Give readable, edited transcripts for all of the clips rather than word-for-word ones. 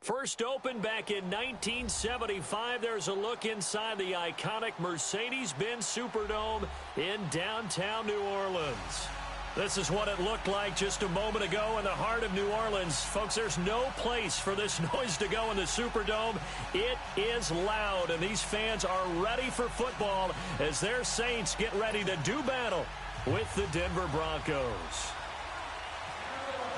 First opened back in 1975. There's a look inside the iconic Mercedes-Benz Superdome in downtown New Orleans. This is what it looked like just a moment ago in the heart of New Orleans. Folks, there's no place for this noise to go in the Superdome. It is loud, and these fans are ready for football as their Saints get ready to do battle with the Denver Broncos.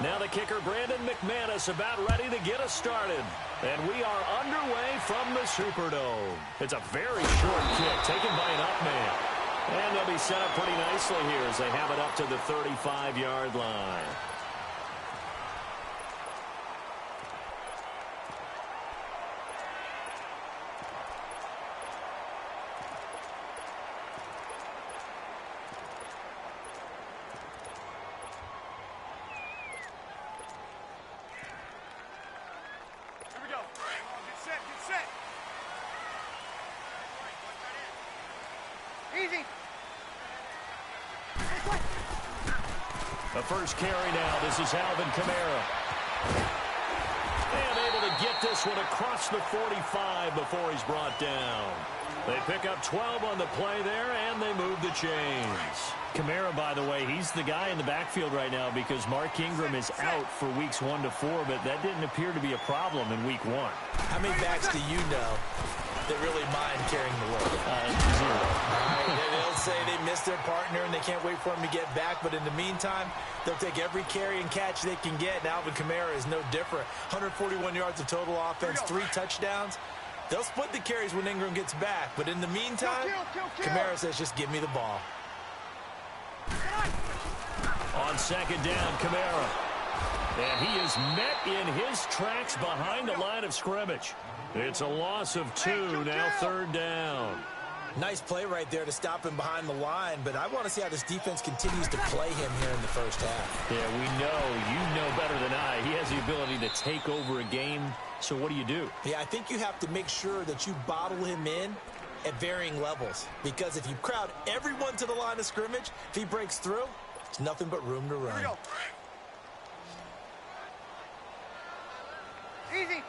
Now the kicker, Brandon McManus, about ready to get us started. And we are underway from the Superdome. It's a very short kick taken by an up man. And they'll be set up pretty nicely here as they have it up to the 35-yard line. The first carry now. This is Alvin Kamara. And able to get this one across the 45 before he's brought down. They pick up 12 on the play there, and they move the chains. Kamara, by the way, he's the guy in the backfield right now because Mark Ingram is out for weeks 1 to 4, but that didn't appear to be a problem in week 1. How many backs do you know that really mind carrying the load? Zero. They'll say they missed their partner and they can't wait for him to get back, but in the meantime, they'll take every carry and catch they can get, and Alvin Kamara is no different. 141 yards of total offense, 3 touchdowns. They'll split the carries when Ingram gets back, but in the meantime, Kamara says, just give me the ball. On second down, Kamara. And he is met in his tracks behind the line of scrimmage. It's a loss of 2, now third down. Nice play right there to stop him behind the line, but I want to see how this defense continues to play him here in the first half. Yeah, we know. You know better than I. He has the ability to take over a game, so what do? Yeah, I think you have to make sure that you bottle him in at varying levels, because if you crowd everyone to the line of scrimmage, if he breaks through, it's nothing but room to run. Easy.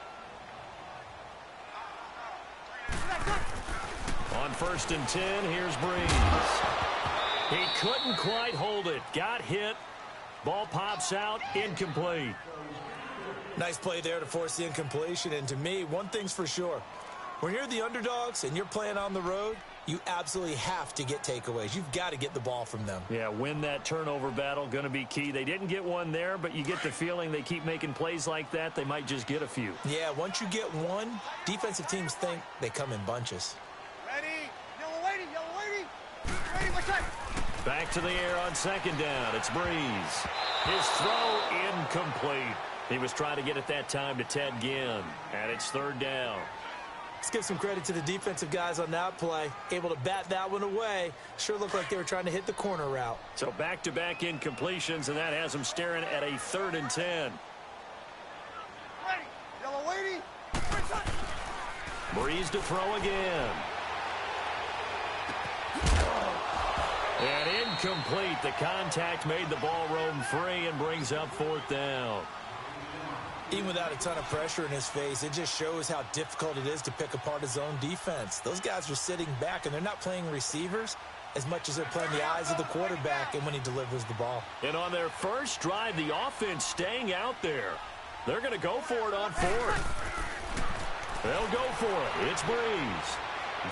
On first and 10, here's Breeze. He couldn't quite hold it. Got hit. Ball pops out. Incomplete. Nice play there to force the incompletion. And to me, one thing's for sure. When you're the underdogs and you're playing on the road, you absolutely have to get takeaways. You've got to get the ball from them. Yeah, win that turnover battle, going to be key. They didn't get one there, but you get the feeling they keep making plays like that, they might just get a few. Yeah, once you get one, defensive teams think they come in bunches. Ready, yellow lady, ready, what's that? Back to the air on second down. It's Breeze. His throw incomplete. He was trying to get it that time to Ted Ginn, and it's third down. Let's give some credit to the defensive guys on that play. Able to bat that one away. Sure looked like they were trying to hit the corner route. So back-to-back incompletions, and that has them staring at a 3rd and 10. Ready, yellow lady, Breeze to throw again. And incomplete. The contact made the ball roam free and brings up 4th down. Even without a ton of pressure in his face, it just shows how difficult it is to pick apart his own defense. Those guys are sitting back, and they're not playing receivers as much as they're playing the eyes of the quarterback and when he delivers the ball. And on their first drive, the offense staying out there. They're going to go for it on 4th. They'll go for it. It's Breeze.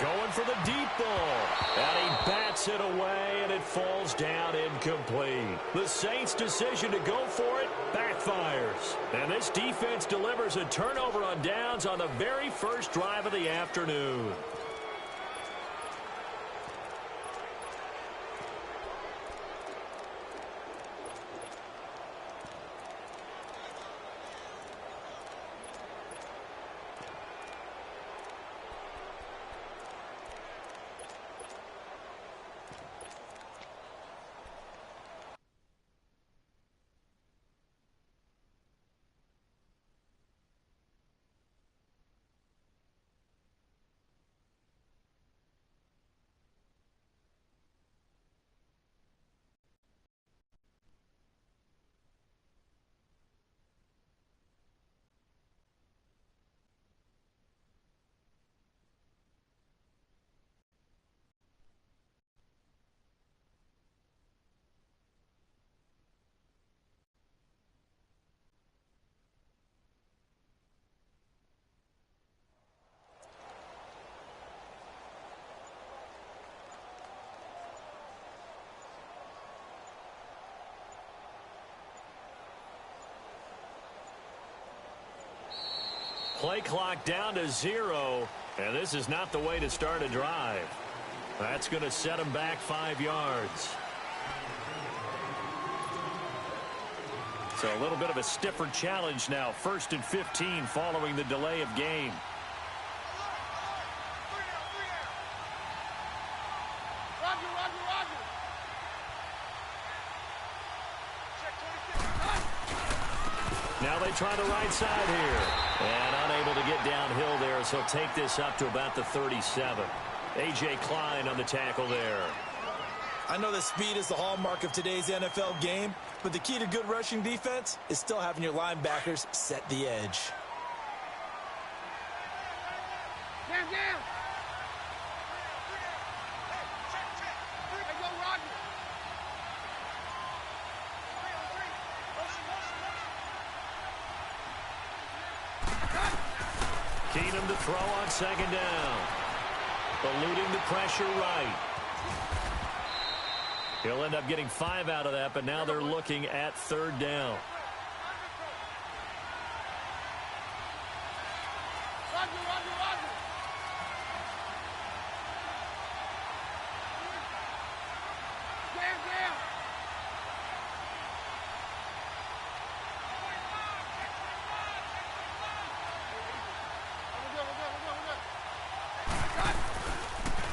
Going for the deep ball. And he bats it away, and it falls down incomplete. The Saints' decision to go for it backfires. And this defense delivers a turnover on downs on the very first drive of the afternoon. play clock down to 0, and this is not the way to start a drive. That's going to set him back 5 yards. So a little bit of a stiffer challenge now. 1st and 15 following the delay of game. Now they try the right side here. And unable to get downhill there, so he'll take this up to about the 37. A.J. Klein on the tackle there. I know that speed is the hallmark of today's NFL game, but the key to good rushing defense is still having your linebackers set the edge. Down, down. Hey, go, Roger. Keenum to throw on 2nd down. Eluding the pressure right. He'll end up getting 5 out of that, but now they're looking at 3rd down. Roger, Roger, Roger. Down, down.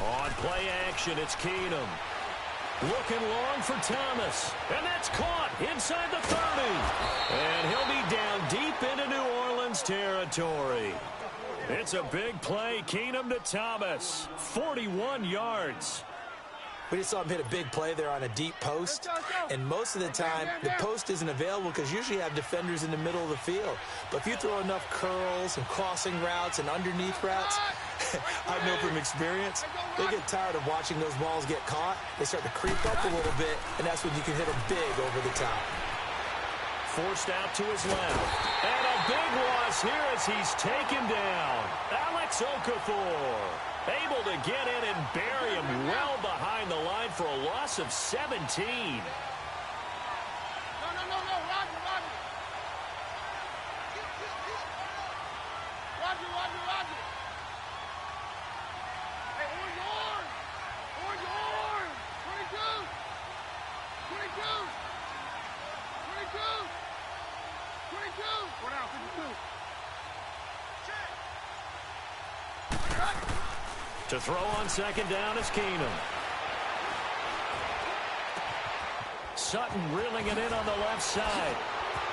On play action, it's Keenum. Looking long for Thomas. And that's caught inside the 30. And he'll be down deep into New Orleans territory. It's a big play. Keenum to Thomas. 41 yards. We just saw him hit a big play there on a deep post, and most of the time the post isn't available because usually you have defenders in the middle of the field. But if you throw enough curls and crossing routes and underneath routes, I know from experience, they get tired of watching those balls get caught. They start to creep up a little bit, and that's when you can hit them big over the top. Forced out to his left. And a big loss here as he's taken down. Alex Okafor able to get in and bury him well behind the line for a loss of 17. No, Roger, Roger. Roger, Roger, Roger. Hey, orange, orange. Orange, orange. 22. 22. 22. 22. What out, 52. To throw on 2nd down is Keenum. Sutton reeling it in on the left side.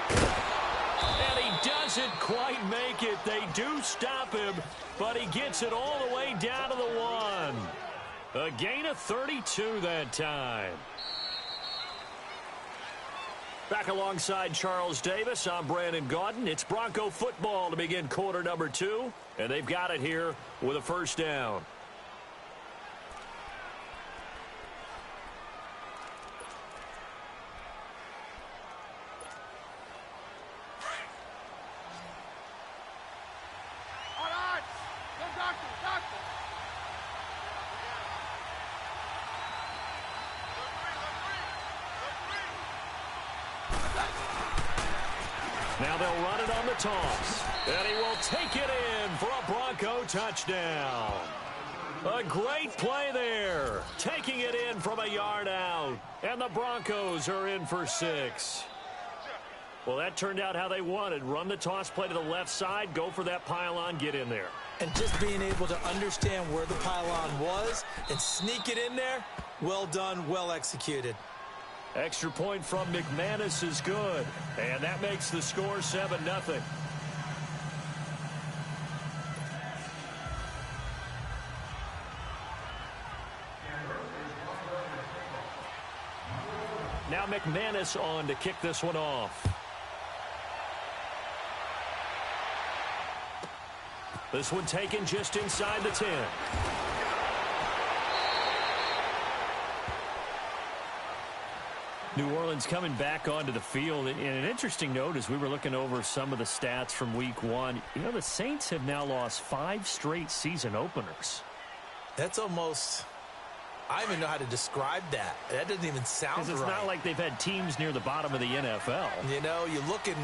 And he doesn't quite make it. They do stop him, but he gets it all the way down to the 1. A gain of 32 that time. Back alongside Charles Davis, I'm Brandon Gaudin. It's Bronco football to begin quarter number 2, and they've got it here with a 1st down. All right. Go, doctor, doctor. Now they'll run it on the toss. And he will take it in for a Bronco touchdown. A great play there. Taking it in from a yard out. And the Broncos are in for 6. Well, that turned out how they wanted. Run the toss play to the left side. Go for that pylon. Get in there. And just being able to understand where the pylon was and sneak it in there, well done, well executed. Extra point from McManus is good. And that makes the score 7-0. Now McManus on to kick this one off. This one taken just inside the 10. New Orleans coming back onto the field. And an interesting note as we were looking over some of the stats from week 1, you know, the Saints have now lost 5 straight season openers. That's almost I don't even know how to describe that. That doesn't even sound right. Because it's not like they've had teams near the bottom of the NFL. You know, you look and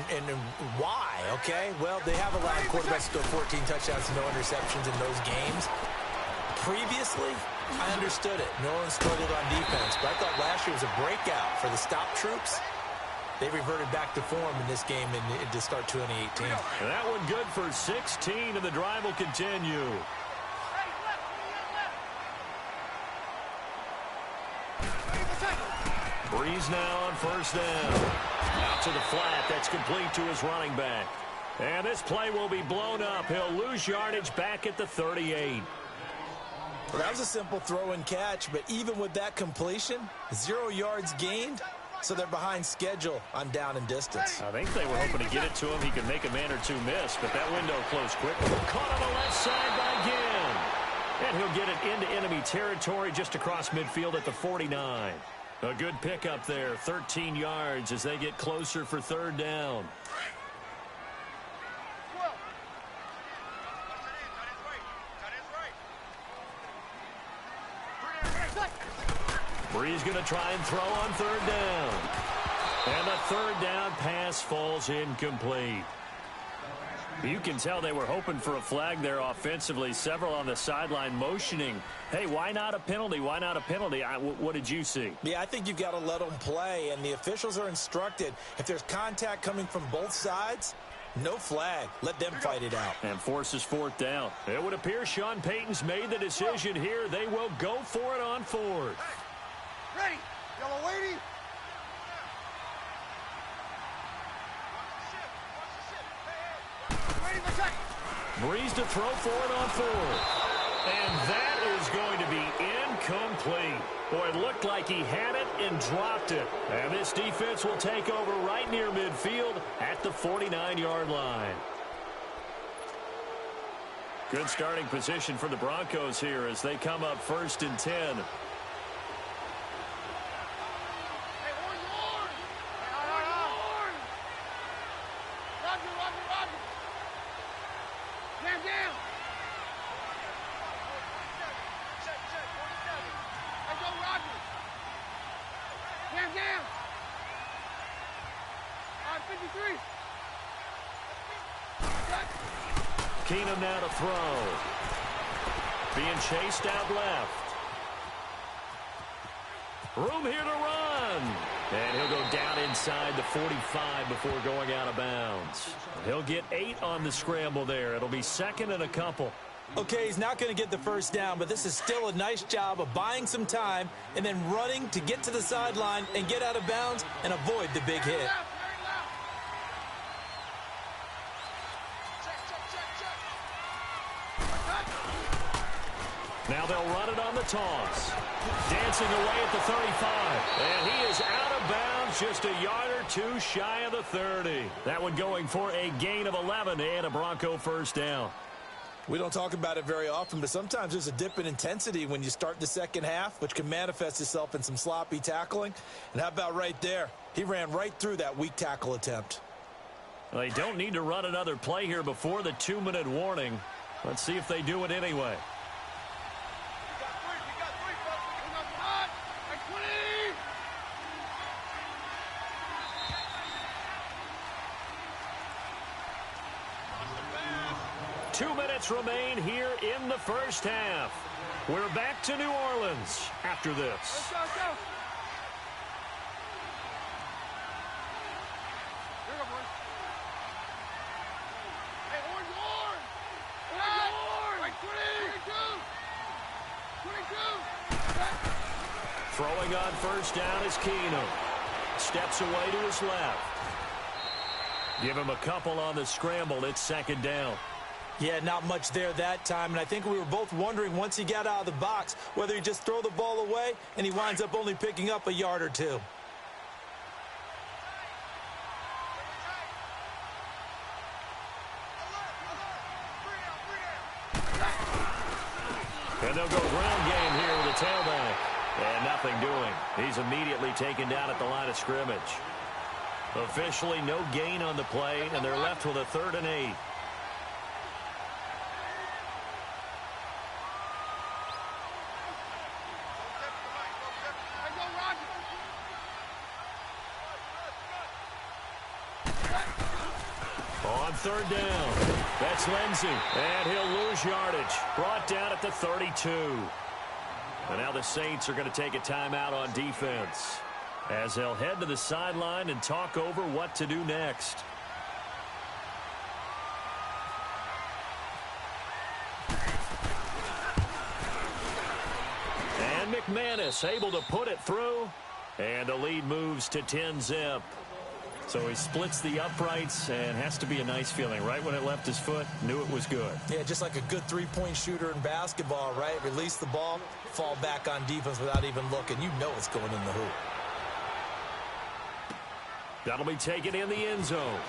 why, okay? Well, they have allowed quarterbacks to throw 14 touchdowns and no interceptions in those games. Previously, I understood it. New Orleans struggled on defense, but I thought last year was a breakout for the stop troops. They reverted back to form in this game to start 2018. And that one good for 16, and the drive will continue. Breeze now on first down. Out to the flat. That's complete to his running back. And this play will be blown up. He'll lose yardage back at the 38. Well, that was a simple throw and catch, but even with that completion, 0 yards gained, so they're behind schedule on down and distance. I think they were hoping to get it to him. He could make a man or two miss, but that window closed quickly. Caught on the left side by Ginn. And he'll get it into enemy territory just across midfield at the 49. A good pickup there, 13 yards as they get closer for third down. Breeze going to try and throw on third down. And the third down pass falls incomplete. You can tell they were hoping for a flag there offensively. Several on the sideline motioning. Hey, why not a penalty? Why not a penalty? What did you see? Yeah, I think you've got to let them play, and the officials are instructed. If there's contact coming from both sides, no flag. Let them fight it out. And forces fourth down. It would appear Sean Payton's made the decision here. They will go for it on fourth. Ready. Yellow lady. Ready for second. Breeze to throw for it on fourth. And that is going to be incomplete. Boy, it looked like he had it and dropped it. And this defense will take over right near midfield at the 49-yard line. Good starting position for the Broncos here as they come up first and 10. Keenum now to throw. Being chased out left. Room here to run. And he'll go down inside the 45 before going out of bounds. He'll get 8 on the scramble there. It'll be second and a couple. Okay, he's not going to get the first down, but this is still a nice job of buying some time and then running to get to the sideline and get out of bounds and avoid the big hit. Now they'll run it on the toss. Dancing away at the 35. And he is out of bounds just a yard or two shy of the 30. That one going for a gain of 11 and a Bronco first down. We don't talk about it very often, but sometimes there's a dip in intensity when you start the second half, which can manifest itself in some sloppy tackling. And how about right there? He ran right through that weak tackle attempt. Well, they don't need to run another play here before the 2-minute warning. Let's see if they do it anyway. Remain here in the first half. We're back to New Orleans after this. Let's go, let's go. Here we go, boys. Hey, orange, orange! Orange! Right, 22! Throwing on first down is Keenum. Steps away to his left. Give him a couple on the scramble. It's second down. Yeah, not much there that time, and I think we were both wondering once he got out of the box whether he'd just throw the ball away, and he winds up only picking up a yard or two. And they'll go ground game here with the tailback. And nothing doing. He's immediately taken down at the line of scrimmage. Officially no gain on the play, and they're left with a 3rd and 8. On third down, that's Lindsey, and he'll lose yardage. Brought down at the 32. And now the Saints are going to take a timeout on defense as they'll head to the sideline and talk over what to do next. And McManus able to put it through, and the lead moves to 10-zip. So he splits the uprights, and has to be a nice feeling. Right when it left his foot, knew it was good. Yeah, just like a good three-point shooter in basketball, right? Release the ball, fall back on defense without even looking. You know it's going in the hoop. That'll be taken in the end zone.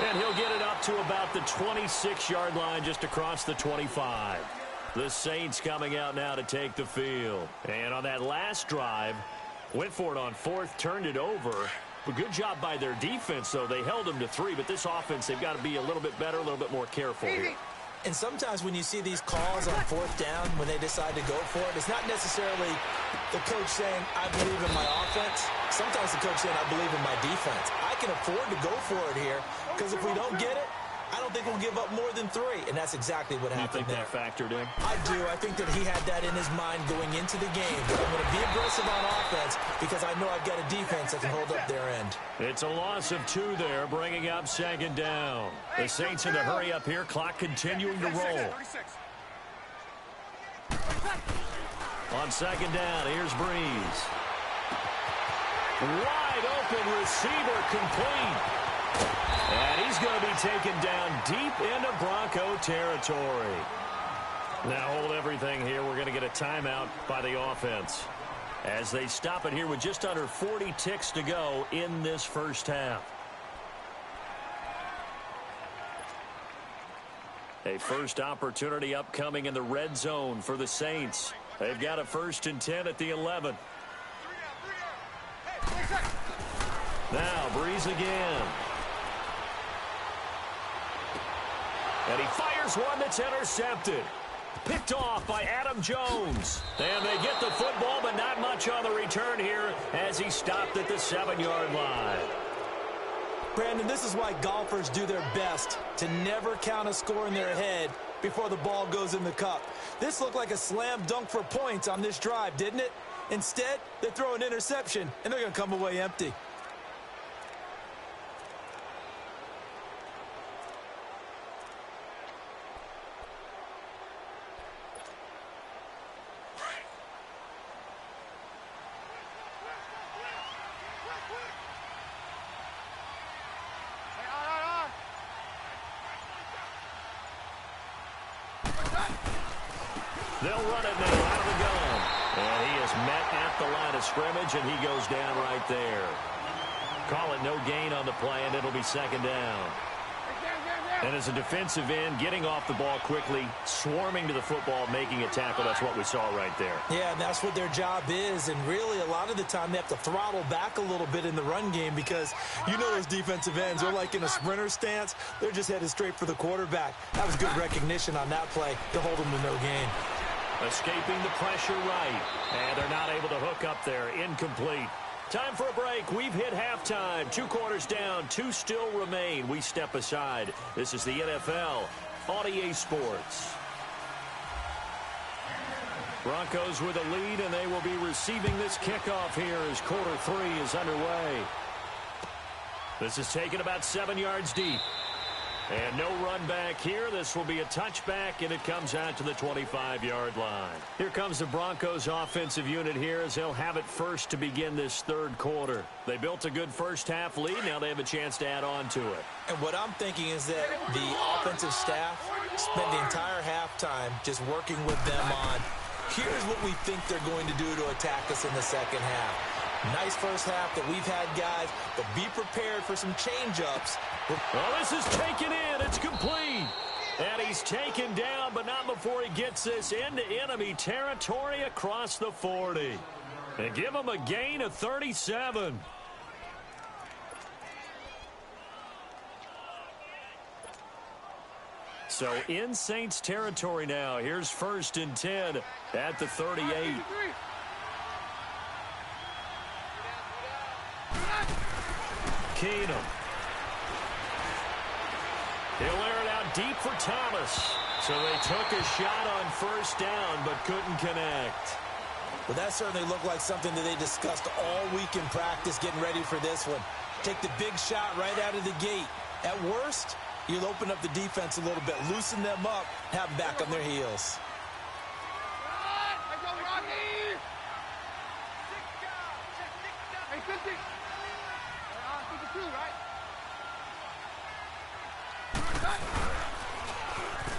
And he'll get it up to about the 26-yard line, just across the 25. The Saints coming out now to take the field. And on that last drive, went for it on fourth, turned it over. But good job by their defense, though. They held them to 3, but this offense, they've got to be a little bit better, a little bit more careful here. And sometimes when you see these calls on fourth down, when they decide to go for it, it's not necessarily the coach saying, I believe in my offense. Sometimes the coach saying, I believe in my defense. I can afford to go for it here, because if we don't get it, I don't think we'll give up more than 3, and that's exactly what happened there. You think that factored in? I do. I think that he had that in his mind going into the game. I'm going to be aggressive on offense because I know I've got a defense that can hold up their end. It's a loss of 2 there, bringing up second down. The Saints in a hurry up here, clock continuing to roll. On second down, here's Breeze. Wide open receiver, complete. And he's going to be taken down deep into Bronco territory. Now hold everything here. We're going to get a timeout by the offense as they stop it here with just under 40 ticks to go in this first half. A first opportunity upcoming in the red zone for the Saints. They've got a 1st and 10 at the 11. Now Breeze again. And he fires one that's intercepted. Picked off by Adam Jones. And they get the football, but not much on the return here as he stopped at the 7-yard line. Brandon, this is why golfers do their best to never count a score in their head before the ball goes in the cup. This looked like a slam dunk for points on this drive, didn't it? Instead, they throw an interception, and they're going to come away empty. They'll run it now out of the gun. And he is met at the line of scrimmage, and he goes down right there. Call it no gain on the play, and it'll be second down. And as a defensive end, getting off the ball quickly, swarming to the football, making a tackle, that's what we saw right there. Yeah, and that's what their job is. And really, a lot of the time, they have to throttle back a little bit in the run game because you know those defensive ends, they're like in a sprinter stance. They're just headed straight for the quarterback. That was good recognition on that play to hold them to no gain. Escaping the pressure right. And they're not able to hook up there. Incomplete. Time for a break. We've hit halftime. 2 quarters down. 2 still remain. We step aside. This is the NFL on EA Sports. Broncos with a lead, and they will be receiving this kickoff here as quarter 3 is underway. This is taken about 7 yards deep. And no run back here. This will be a touchback, and it comes out to the 25-yard line. Here comes the Broncos offensive unit here as they'll have it first to begin this third quarter. They built a good first-half lead. Now they have a chance to add on to it. And what I'm thinking is that the offensive staff spent the entire halftime just working with them on, here's what we think they're going to do to attack us in the second half. Nice first half that we've had, guys, but be prepared for some change-ups. Well, this is taken in. It's complete. And he's taken down, but not before he gets this into enemy territory across the 40. They give him a gain of 37. So in Saints territory now. Here's 1st and 10 at the 38. Keenum. He'll air it out deep for Thomas. So they took a shot on first down, but couldn't connect. Well, that certainly looked like something that they discussed all week in practice getting ready for this one. Take the big shot right out of the gate. At worst, you'll open up the defense a little bit, loosen them up, have them back on their heels.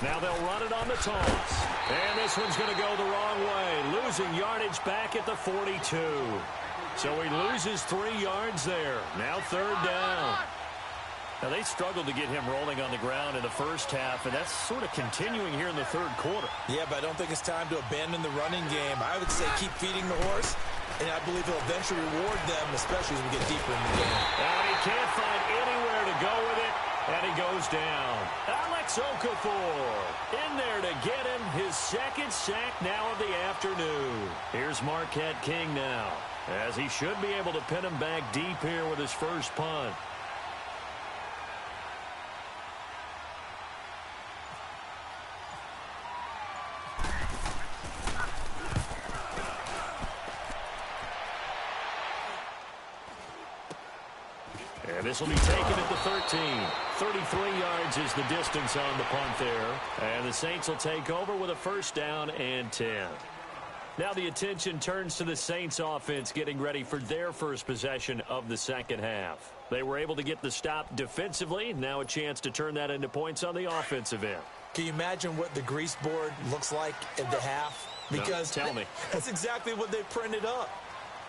Now they'll run it on the toss. And this one's going to go the wrong way. Losing yardage back at the 42. So he loses 3 yards there. Now third down. Now they struggled to get him rolling on the ground in the first half, and that's sort of continuing here in the third quarter. Yeah, but I don't think it's time to abandon the running game. I would say keep feeding the horse, and I believe he'll eventually reward them, especially as we get deeper in the game. And he can't find anywhere to go with it. And he goes down. Alex Okafor in there to get him his second sack now of the afternoon. Here's Marquette King now, as he should be able to pin him back deep here with his first punt. And this will be taken at the 13. 33 yards is the distance on the punt there. And the Saints will take over with a first down and 10. Now the attention turns to the Saints offense getting ready for their first possession of the second half. They were able to get the stop defensively. Now a chance to turn that into points on the offensive end. Can you imagine what the grease board looks like at the half? Because no, tell me. That's exactly what they printed up.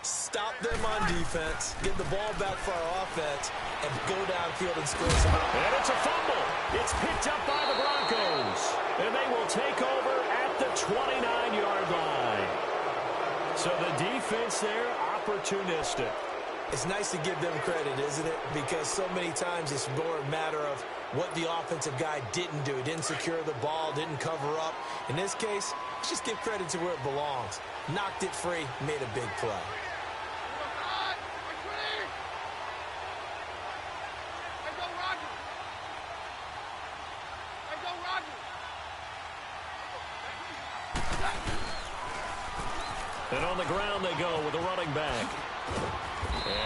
Stop them on defense, get the ball back for our offense, and go downfield and score some. And it's a fumble. It's picked up by the Broncos. And they will take over at the 29-yard line. So the defense there, opportunistic. It's nice to give them credit, isn't it? Because so many times it's more a matter of what the offensive guy didn't do. He didn't secure the ball, didn't cover up. In this case, let's just give credit to where it belongs. Knocked it free, made a big play. And on the ground they go with a running back.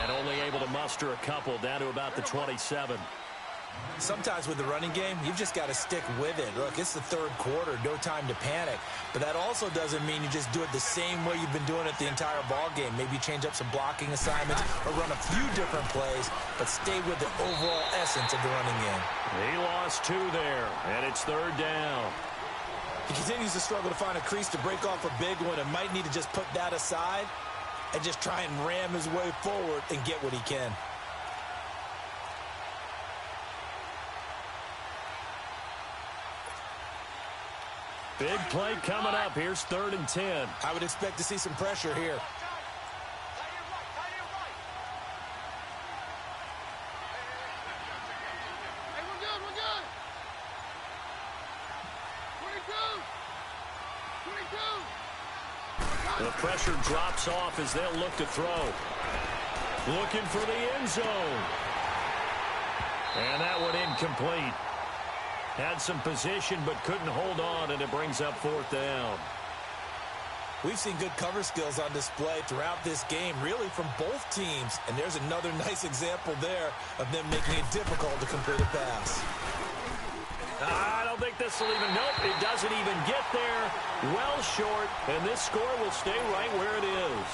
And only able to muster a couple down to about the 27. Sometimes with the running game, you've just got to stick with it. Look, it's the third quarter, no time to panic. But that also doesn't mean you just do it the same way you've been doing it the entire ball game. Maybe change up some blocking assignments or run a few different plays, but stay with the overall essence of the running game. He lost 2 there, and it's third down. He continues to struggle to find a crease to break off a big one and might need to just put that aside and just try and ram his way forward and get what he can. Big play coming up. Here's 3rd and 10. I would expect to see some pressure here. The pressure drops off as they'll look to throw. Looking for the end zone. And that one incomplete. Had some position but couldn't hold on, and it brings up 4th down. We've seen good cover skills on display throughout this game, really from both teams. And there's another nice example there of them making it difficult to complete a pass. I don't think this will even, nope, it doesn't even get there. Well short, and this score will stay right where it is.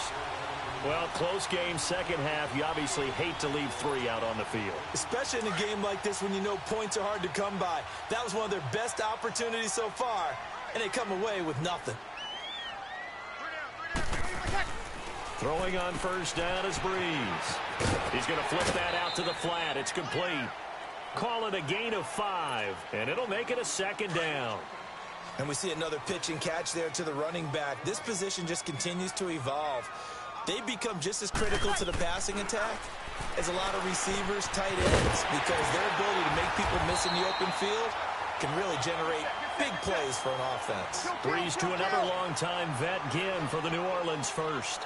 Well, close game, second half. You obviously hate to leave 3 out on the field. Especially in a game like this when you know points are hard to come by. That was one of their best opportunities so far, and they come away with nothing. Throwing on first down is Breeze. He's going to flip that out to the flat. It's complete. Call it a gain of 5, and it'll make it a 2nd down. And we see another pitch and catch there to the running back. This position just continues to evolve. They become just as critical to the passing attack as a lot of receivers, tight ends, because their ability to make people miss in the open field can really generate big plays for an offense. Breeze to another long-time vet, Ginn, for the New Orleans first.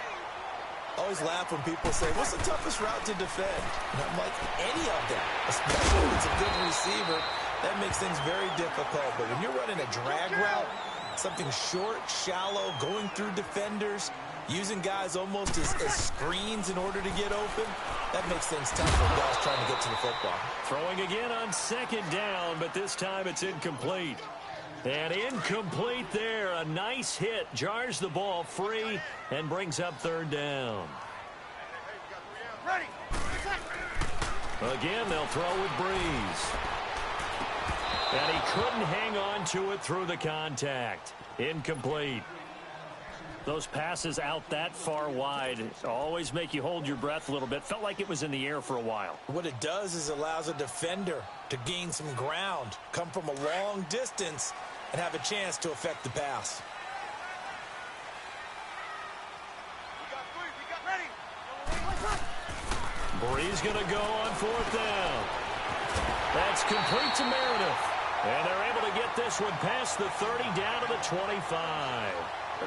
Always laugh when people say, what's the toughest route to defend? And I'm like, any of them, especially if it's a good receiver. That makes things very difficult. But when you're running a drag route, something short, shallow, going through defenders, using guys almost as screens in order to get open, that makes things tough for guys trying to get to the football. Throwing again on second down, but this time it's incomplete. And incomplete there. A nice hit. Jars the ball free and brings up third down. Ready. Again, they'll throw with Breeze. And he couldn't hang on to it through the contact. Incomplete. Those passes out that far wide always make you hold your breath a little bit. Felt like it was in the air for a while. What it does is allows a defender to gain some ground, come from a long distance, and have a chance to affect the pass. We got ready. Breeze going to go on fourth down. That's complete to Meredith. And they're able to get this one past the 30 down to the 25.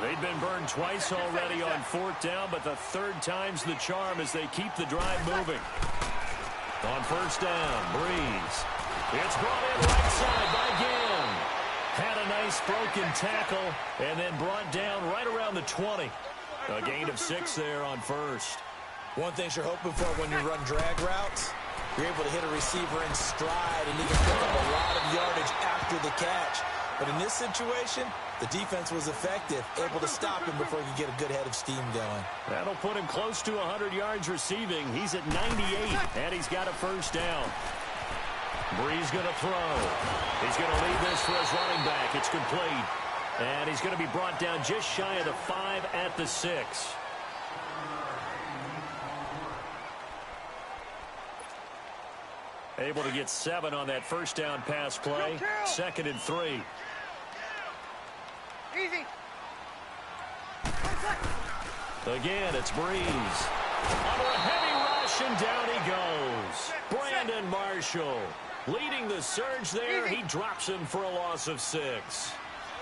They've been burned twice already on fourth down, but the third time's the charm as they keep the drive moving. On first down, Breeze. It's brought in right side by Ginn. Had a nice broken tackle and then brought down right around the 20. A gain of 6 there on first. One thing you're hoping for when you run drag routes, you're able to hit a receiver in stride and you can pick up a lot of yardage after the catch. But in this situation, the defense was effective, able to stop him before he could get a good head of steam going. That'll put him close to 100 yards receiving. He's at 98, and he's got a first down. Breeze going to throw. He's going to leave this for his running back. It's complete. And he's going to be brought down just shy of the 5 at the 6. Able to get 7 on that first down pass play. 2nd and 3. Easy. Again, it's Breeze. Under a heavy rush, and down he goes. Brandon Marshall leading the surge there. He drops him for a loss of 6.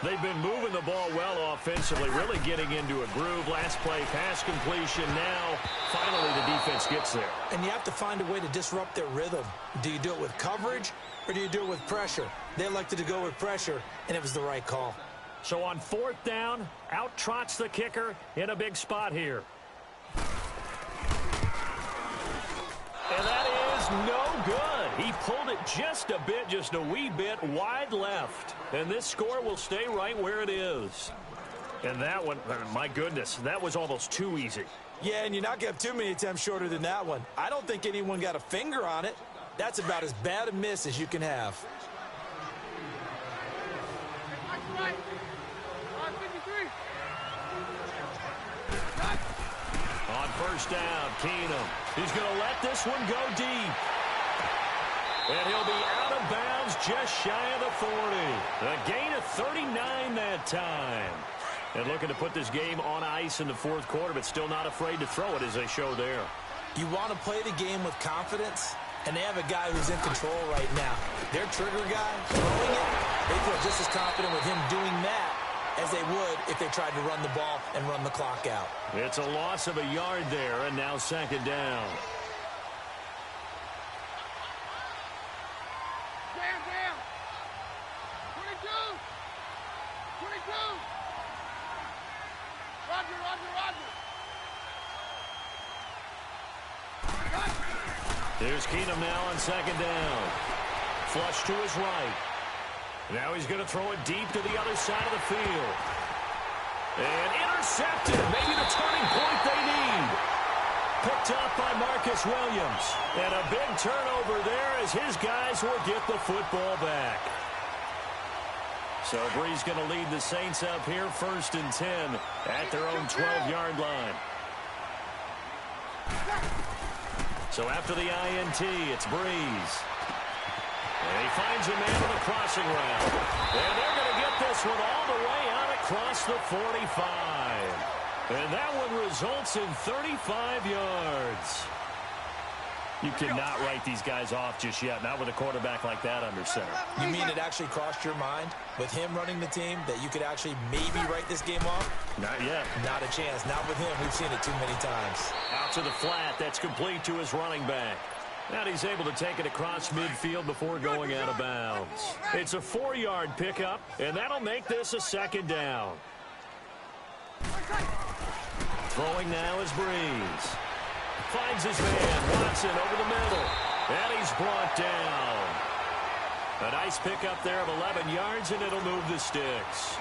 They've been moving the ball well offensively, really getting into a groove. Last play, pass completion. Now, finally, the defense gets there. And you have to find a way to disrupt their rhythm. Do you do it with coverage, or do you do it with pressure? They elected to go with pressure, and it was the right call. So on fourth down, out trots the kicker in a big spot here. And that is no good. He pulled it just a bit, just a wee bit wide left. And this score will stay right where it is. And that one, my goodness, that was almost too easy. Yeah, and you're not going to have too many attempts shorter than that one. I don't think anyone got a finger on it. That's about as bad a miss as you can have. On first down, Keenum. He's going to let this one go deep. And he'll be out of bounds just shy of the 40. A gain of 39 that time. And looking to put this game on ice in the fourth quarter, but still not afraid to throw it as they show there. You want to play the game with confidence, and they have a guy who's in control right now. Their trigger guy, throwing it, they feel just as confident with him doing that as they would if they tried to run the ball and run the clock out. It's a loss of a yard there, and now second down. Jam. 22. 22. Roger. There's Keenum now on second down. Flush to his right. Now he's going to throw it deep to the other side of the field. And intercepted. Maybe the turning point they need. Picked up by Marcus Williams. And a big turnover there as his guys will get the football back. So Breeze going to lead the Saints up here 1st and 10 at their own 12-yard line. So after the INT, it's Breeze. And he finds a man with a crossing route. And they're going to get this one all the way out across the 45. And that one results in 35 yards. You cannot write these guys off just yet, not with a quarterback like that under center. You mean it actually crossed your mind with him running the team that you could actually maybe write this game off? Not yet. Not a chance. Not with him. We've seen it too many times. Out to the flat. That's complete to his running back. And he's able to take it across midfield before going out of bounds. It's a 4-yard pickup, and that'll make this a second down. Throwing now is Breeze. Finds his man, Watson, over the middle. And he's brought down. A nice pickup there of 11 yards, and it'll move the sticks.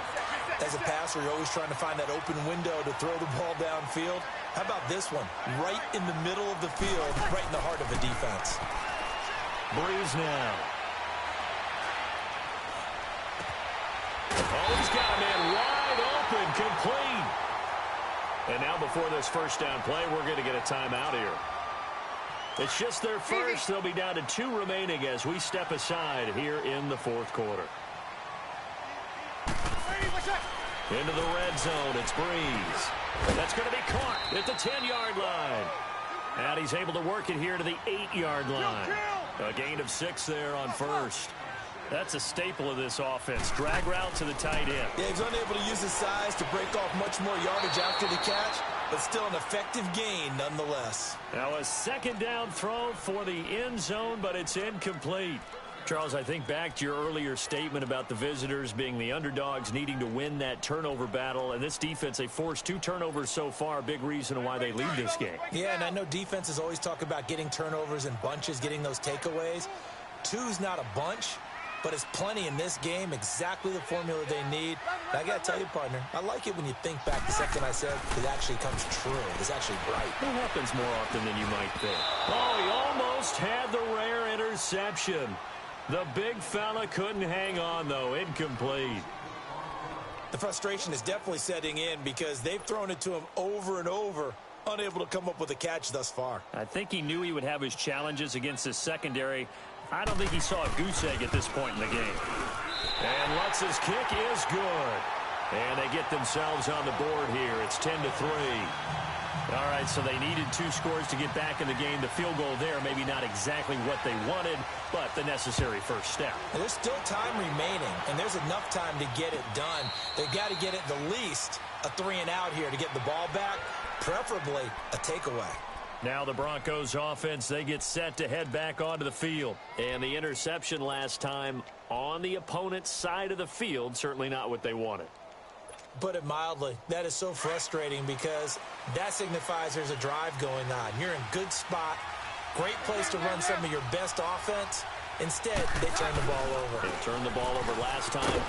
As a passer, you're always trying to find that open window to throw the ball downfield. How about this one? Right in the middle of the field, right in the heart of the defense. Breeze now. Oh, he's got a man wide open, complete. And now before this first down play, we're going to get a timeout here. It's just their first. They'll be down to 2 remaining as we step aside here in the fourth quarter. Into the red zone, it's Breeze. That's going to be caught at the 10-yard line. And he's able to work it here to the 8-yard line. A gain of 6 there on first. That's a staple of this offense. Drag route to the tight end. Yeah, he's unable to use his size to break off much more yardage after the catch, but still an effective gain nonetheless. Now a second down throw for the end zone, but it's incomplete. Charles, I think back to your earlier statement about the visitors being the underdogs, needing to win that turnover battle. And this defense, they forced 2 turnovers so far, a big reason why they lead this game. Yeah, and I know defenses always talk about getting turnovers in bunches, getting those takeaways. 2's not a bunch, but it's plenty in this game, exactly the formula they need. And I got to tell you, partner, I like it when you think back to something I said. It actually comes true. It's actually right. It happens more often than you might think. Oh, he almost had the rare interception. The big fella couldn't hang on, though. Incomplete. The frustration is definitely setting in because they've thrown it to him over and over, unable to come up with a catch thus far. I think he knew he would have his challenges against his secondary. I don't think he saw a goose egg at this point in the game. And Lutz's kick is good. And they get themselves on the board here. It's 10-3. All right, so they needed 2 scores to get back in the game. The field goal there, maybe not exactly what they wanted, but the necessary first step. And there's still time remaining, and there's enough time to get it done. They've got to get at the least a 3-and-out here to get the ball back, preferably a takeaway. Now the Broncos offense, they get set to head back onto the field. And the interception last time on the opponent's side of the field, certainly not what they wanted. Put it mildly, that is so frustrating because that signifies there's a drive going on. You're in good spot, great place to run some of your best offense. Instead, they turn the ball over. They turned the ball over last time.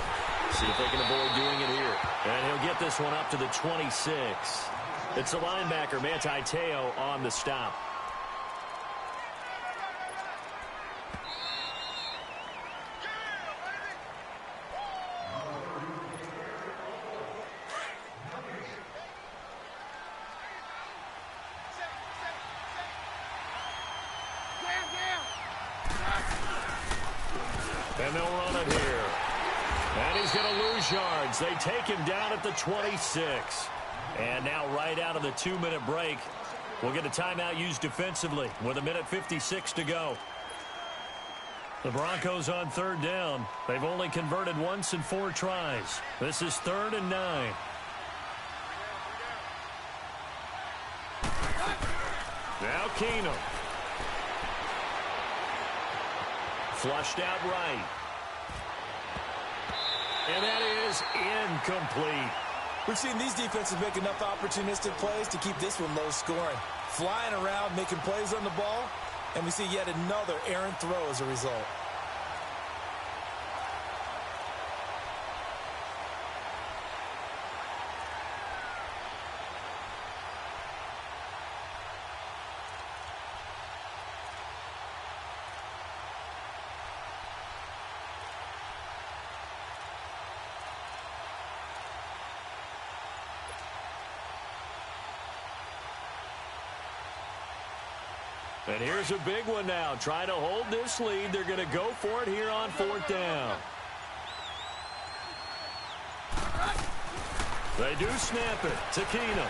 See if they can avoid doing it here. And he'll get this one up to the 26. It's the linebacker, Manti Te'o, on the stop. And they'll run it here. And he's going to lose yards. They take him down at the 26. And now right out of the 2-minute break, we'll get a timeout used defensively with 1:56 to go. The Broncos on 3rd down. They've only converted once in 4 tries. This is 3rd and 9. Now Keenum. Flushed out right. And that is incomplete. We've seen these defenses make enough opportunistic plays to keep this one low scoring. Flying around, making plays on the ball, and we see yet another errant throw as a result. And here's a big one now. Trying to hold this lead. They're going to go for it here on 4th down. They do snap it to Keenum.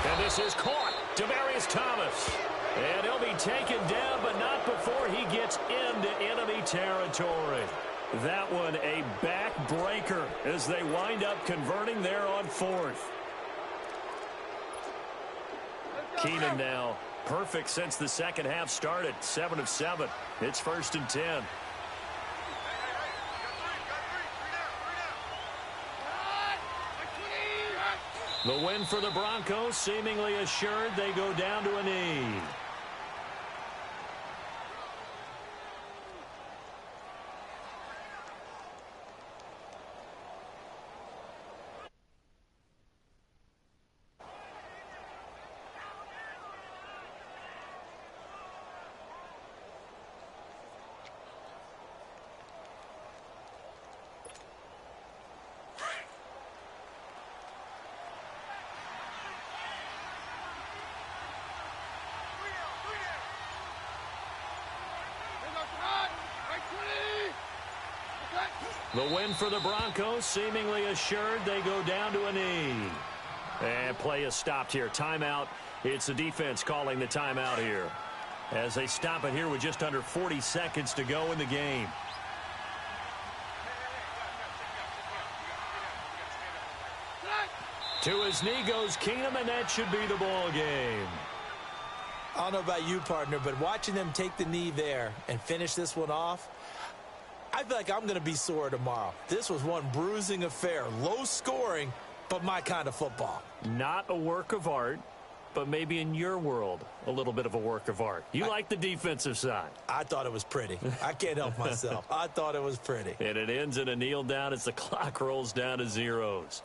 And this is caught. Demaryius Thomas. And he'll be taken down, but not before he gets into enemy territory. That one a backbreaker as they wind up converting there on fourth. Keenan now perfect since the second half started. 7 of 7. It's 1st and 10. The win for the Broncos seemingly assured. They go down to a knee. The win for the Broncos seemingly assured. They go down to a knee. And play is stopped here. Timeout. It's the defense calling the timeout here as they stop it here with just under 40 seconds to go in the game. To his knee goes Keenum, and that should be the ball game. I don't know about you, partner, but watching them take the knee there and finish this one off, I feel like I'm going to be sore tomorrow. This was one bruising affair. Low scoring, but my kind of football. Not a work of art, but maybe in your world, a little bit of a work of art. You like the defensive side. I thought it was pretty. I can't help myself. I thought it was pretty. And it ends in a kneel down as the clock rolls down to zeros.